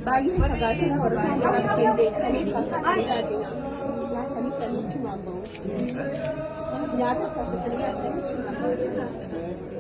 Bayi sagati orang dalam tende ini pakai tadi ya kami selalu cuma bau nyata tapi terlihat cuma bau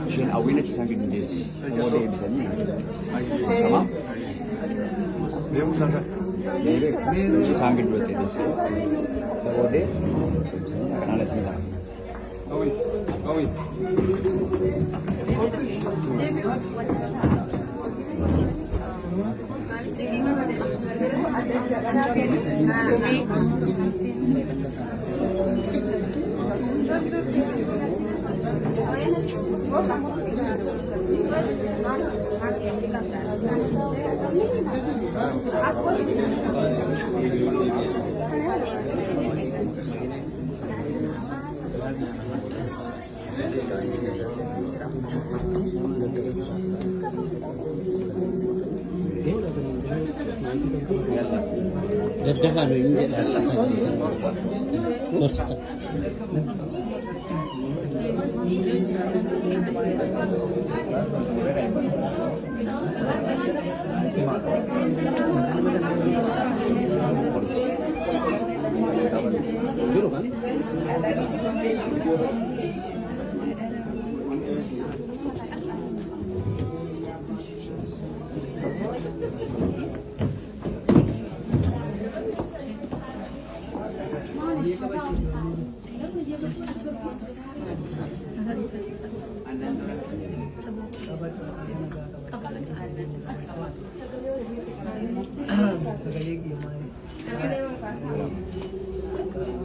Shin awina ci sangi ndesi samode bisani tamam Devo sanga. mere ci sangi dwete desi samode kana sida Awi. Awi. Daddahan ini ada saja. Bersekat. Juru kan?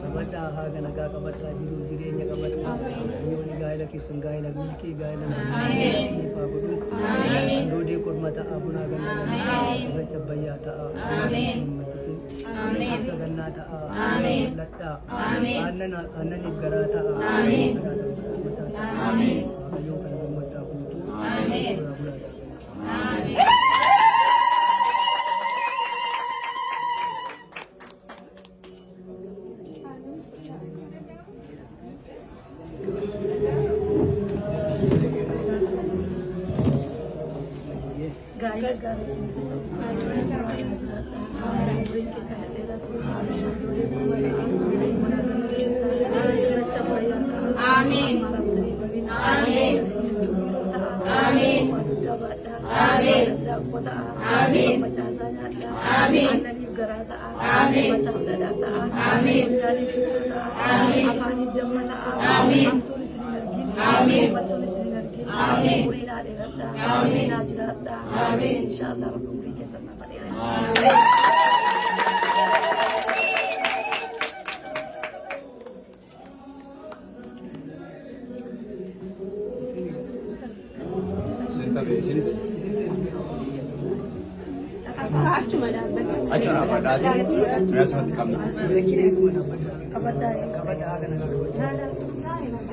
Kabata haga nagkakabata jireenya kabata yooni gaayila keessan gaayila milkii gaayila ni faagudu doodee kormata abuna ganna ganna cabbayyaa ta'a maddise sagannaa ta'a ladhaa annaniif garaa ta'a waaqayyoon kana gammadaa guutuu Amin. Amin. Amin. Amin. Amin. Amin. Amin. Amin. Amin. Amin. Amin. Amin. Insyaallah Rabbi kesana pada Amin. Senta di sini. achuma dhaabbata. Achuma dhaabbata. Rasumatti qabna. Kabaddaa haga nagaa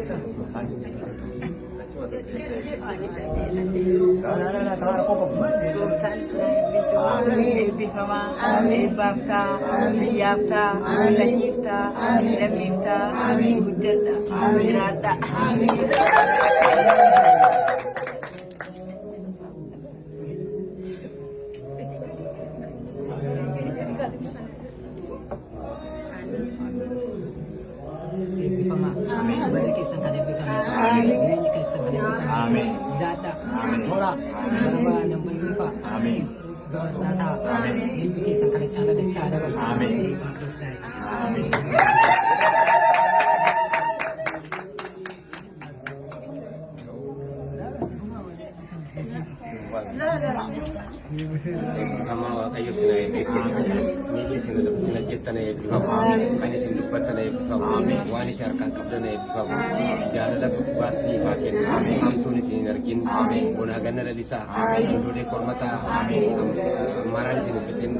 Gooftaan sina eebbisu, eebbifamaa, eebbaaftaa, biyyaaftaa, sanyiiftaa, lammiiftaa, guddadha, jiraadha. eebbifamaa. Barri keessan kan eebbifame. Jireenyi keessan kan eebbifame. Jiraadha. Horaa. Bara baraan nan balleeffaa. Gabaadhaa ta'a. Eebbi keessan kan isaan dachaa dabalu. Eebbaa Kiristaayis. Sama Waaqayyo sina eebbisu. Miilli sina jettan eebbifamu. Ani isin dubbattan eebbifamu. Waan isin harkaan qabdan eebbifamu. Jaalala guddaas niifaa kennu. Hamtuun isin hin argin. Bonaa ganna lalisaa. Handoodee kormataa. Maraan isin hojjetin.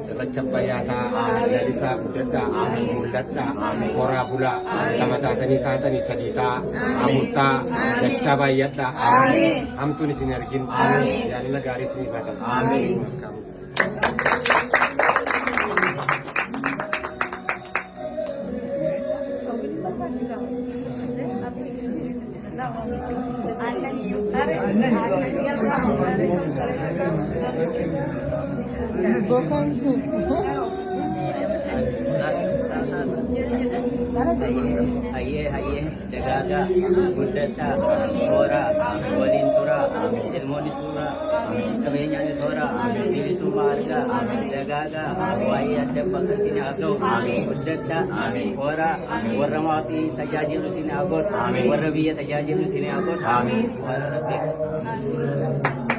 Cirracha bayyaataa. Lalisaa guddadhaa. Mul'adhaa. Horaa bulaa. Lama taatanii taatanii sadii ta'a. Amurtaa. Dachaa baay'adhaa. Hamtuun isin hin argin. Jaalala gaarii isin niifaa kennu. Amin. Hayyee dagaagaa guddadhaa horaa waliin turaa ilmoonni suuraa qabeenyaan sooraa bilisummaa argaa dagaagaa waa'ee adda bakka isin haa ga'u guddadhaa horaa warra maatii tajaajilu isin haa godhu warra biyya tajaajilu isin haa godhu warra rabbi